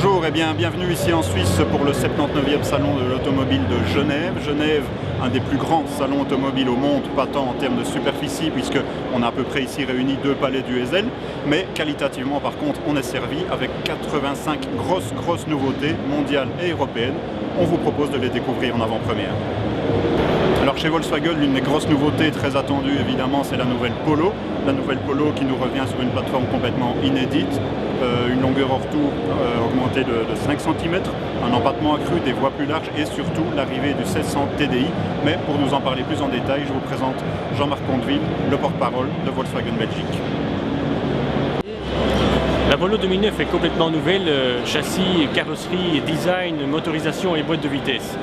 Bonjour et bienvenue ici en Suisse pour le 79e salon de l'automobile de Genève. Genève, un des plus grands salons automobiles au monde, pas tant en termes de superficie puisqu'on a à peu près ici réuni 2 palais du Heysel, mais qualitativement par contre on est servi avec 85 grosses nouveautés mondiales et européennes. On vous propose de les découvrir en avant-première. Alors chez Volkswagen, l'une des grosses nouveautés très attendues évidemment, c'est la nouvelle Polo. La nouvelle Polo qui nous revient sur une plateforme complètement inédite, une longueur hors tour augmentée de 5 cm, un empattement accru, des voies plus larges et surtout l'arrivée du 1600 TDI. Mais pour nous en parler plus en détail, je vous présente Jean-Marc Ponteville, le porte-parole de Volkswagen Belgique. La Polo 2009 est complètement nouvelle, châssis, carrosserie, design, motorisation et boîte de vitesse.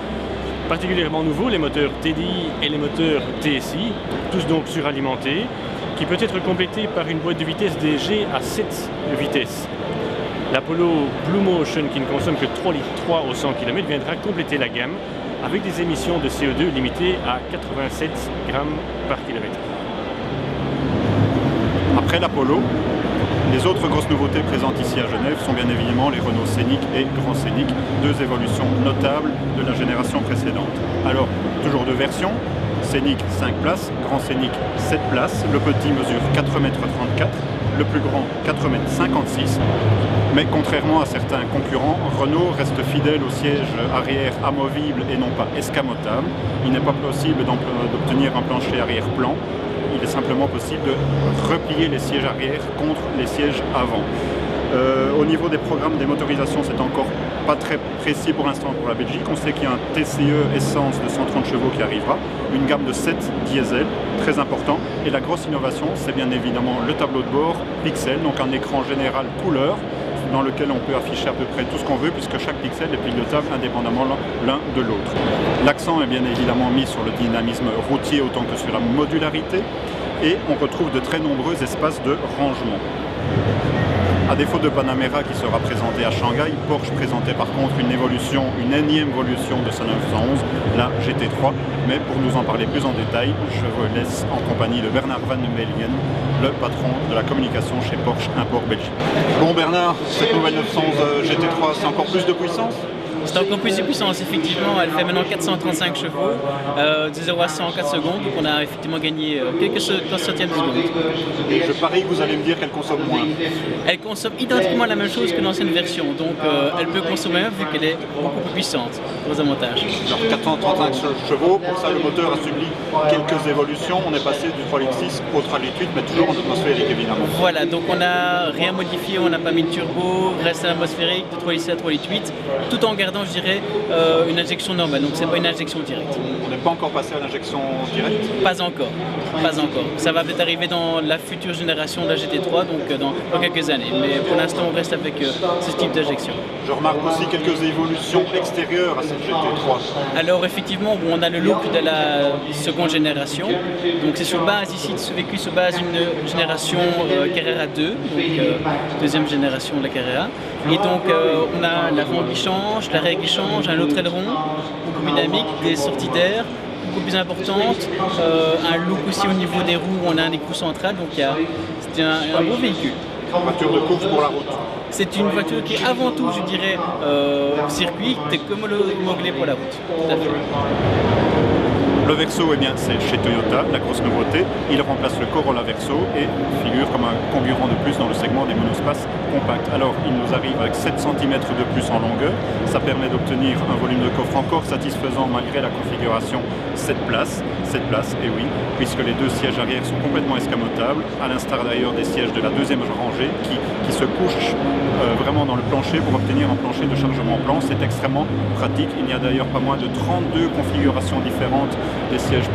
Particulièrement nouveaux, les moteurs TDI et les moteurs TSI, tous donc suralimentés, qui peut être complété par une boîte de vitesse DG à 7 vitesses. La Polo Blue Motion, qui ne consomme que 3,3 litres au 100 km, viendra compléter la gamme avec des émissions de CO2 limitées à 87 grammes par kilomètre. Après la Polo, les autres grosses nouveautés présentes ici à Genève sont bien évidemment les Renault Scénic et Grand Scénic, deux évolutions notables de la génération précédente. Alors, toujours deux versions, Scénic 5 places, Grand Scénic 7 places, le petit mesure 4,34 m, le plus grand 4,56 m, mais contrairement à certains concurrents, Renault reste fidèle au siège arrière amovible et non pas escamotable. Il n'est pas possible d'obtenir un plancher arrière plan. Il est simplement possible de replier les sièges arrière contre les sièges avant. Au niveau des programmes des motorisations, c'est encore pas très précis pour l'instant pour la Belgique. On sait qu'il y a un TCE essence de 130 chevaux qui arrivera, une gamme de 7 diesel, très important. Et la grosse innovation, c'est bien évidemment le tableau de bord pixel, donc un écran général couleur, dans lequel on peut afficher à peu près tout ce qu'on veut puisque chaque pixel est pilotable indépendamment l'un de l'autre. L'accent est bien évidemment mis sur le dynamisme routier autant que sur la modularité et on retrouve de très nombreux espaces de rangement. À défaut de Panamera qui sera présenté à Shanghai, Porsche présentait par contre une énième évolution de sa 911, la GT3. Mais pour nous en parler plus en détail, je vous laisse en compagnie de Bernard Van Melingen, le patron de la communication chez Porsche Import Belgique. Bon Bernard, cette nouvelle 911 GT3, c'est encore plus de puissance ? C'est encore plus de puissance, effectivement. Elle fait maintenant 435 chevaux, de 0 à 100 en 4 secondes, donc on a effectivement gagné quelques centièmes de seconde. Et je parie que vous allez me dire qu'elle consomme moins. Elle consomme identiquement la même chose que l'ancienne version, donc elle peut consommer même vu qu'elle est beaucoup plus puissante, gros avantage. Alors 435 chevaux, pour ça le moteur a subi quelques évolutions, on est passé du 3.6 au 3.8, mais toujours en atmosphérique évidemment. Voilà, donc on n'a rien modifié, on n'a pas mis de turbo, reste atmosphérique de 3.6 à 3.8, tout en gardant je dirais une injection normale, donc c'est pas une injection directe. On n'est pas encore passé à l'injection directe? Pas encore. Ça va peut-être arriver dans la future génération de la GT3, donc dans quelques années, mais pour l'instant on reste avec ce type d'injection. Je remarque aussi quelques évolutions extérieures à cette GT3. Alors effectivement, on a le look de la seconde génération, donc c'est sur base ici de ce véhicule sur base d'une génération Carrera 2, donc deuxième génération de la Carrera. Et donc on a l'avant qui change, l'arrière qui change, un autre aileron, beaucoup plus dynamique, des sorties d'air beaucoup plus importantes, un look aussi au niveau des roues, on a un écrou central, donc c'est un beau véhicule. Une voiture de course pour la route. C'est une voiture qui avant tout, je dirais, circuit, c'est comme le homologué pour la route. Tout à fait. Le Verso, c'est chez Toyota, la grosse nouveauté. Il remplace le Corolla Verso et figure comme un concurrent de plus dans le segment des monospaces compacts. Alors, il nous arrive avec 7 cm de plus en longueur. Ça permet d'obtenir un volume de coffre encore satisfaisant malgré la configuration 7 places. 7 places, et oui, puisque les deux sièges arrière sont complètement escamotables, à l'instar d'ailleurs des sièges de la deuxième rangée qui se couchent vraiment dans le plancher pour obtenir un plancher de chargement plan. C'est extrêmement pratique. Il y a d'ailleurs pas moins de 32 configurations différentes des sièges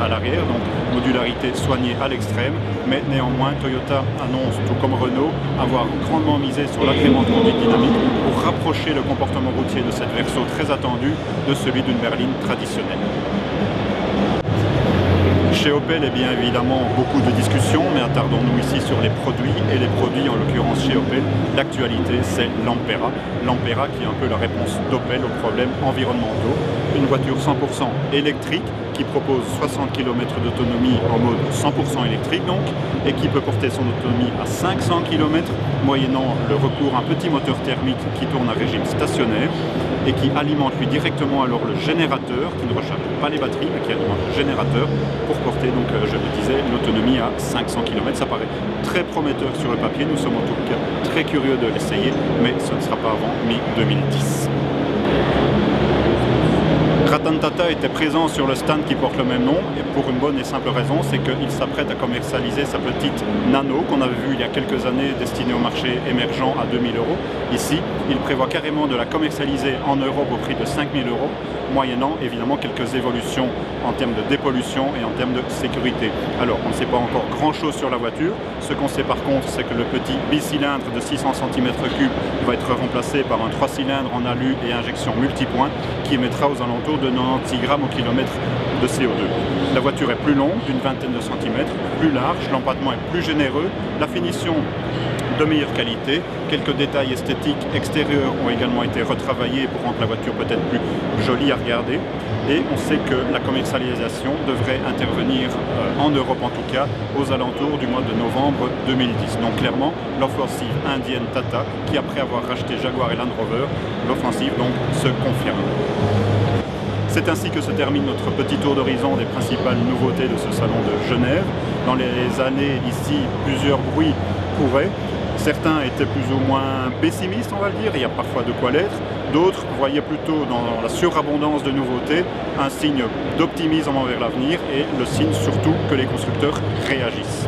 à l'arrière, donc modularité soignée à l'extrême, mais néanmoins Toyota annonce, tout comme Renault, avoir grandement misé sur l'agrément de conduite dynamique pour rapprocher le comportement routier de cette Verso très attendue de celui d'une berline traditionnelle. Chez Opel, bien évidemment, beaucoup de discussions, mais attardons-nous ici sur les produits. Et les produits, en l'occurrence chez Opel, l'actualité, c'est l'Ampera. L'Ampera qui est un peu la réponse d'Opel aux problèmes environnementaux. une voiture 100% électrique qui propose 60 km d'autonomie en mode 100% électrique donc, et qui peut porter son autonomie à 500 km moyennant le recours à un petit moteur thermique qui tourne à régime stationnaire et qui alimente lui directement alors le générateur, qui ne recharge pas les batteries mais qui alimente le générateur pour porter donc, je le disais, l'autonomie à 500 km. Ça paraît très prometteur sur le papier, nous sommes en tout cas très curieux de l'essayer, mais ce ne sera pas avant mi-2010. Ratan Tata était présent sur le stand qui porte le même nom et pour une bonne et simple raison, c'est qu'il s'apprête à commercialiser sa petite Nano qu'on avait vue il y a quelques années destinée au marché émergent à 2000 €. Ici, il prévoit carrément de la commercialiser en Europe au prix de 5000 €, moyennant évidemment quelques évolutions en termes de dépollution et en termes de sécurité. Alors, on ne sait pas encore grand chose sur la voiture. Ce qu'on sait par contre, c'est que le petit bicylindre de 600 cm3 va être remplacé par un 3 cylindres en alu et injection multipoint qui émettra aux alentours de 96 grammes au kilomètre de CO2. La voiture est plus longue, d'une vingtaine de centimètres, plus large, l'empattement est plus généreux, la finition de meilleure qualité, quelques détails esthétiques extérieurs ont également été retravaillés pour rendre la voiture peut-être plus jolie à regarder et on sait que la commercialisation devrait intervenir en Europe en tout cas aux alentours du mois de novembre 2010. Donc clairement l'offensive indienne Tata qui après avoir racheté Jaguar et Land Rover, l'offensive donc se confirme. C'est ainsi que se termine notre petit tour d'horizon des principales nouveautés de ce salon de Genève. Dans les années ici, plusieurs bruits couraient. Certains étaient plus ou moins pessimistes, on va le dire, il y a parfois de quoi l'être. D'autres voyaient plutôt dans la surabondance de nouveautés un signe d'optimisme envers l'avenir et le signe surtout que les constructeurs réagissent.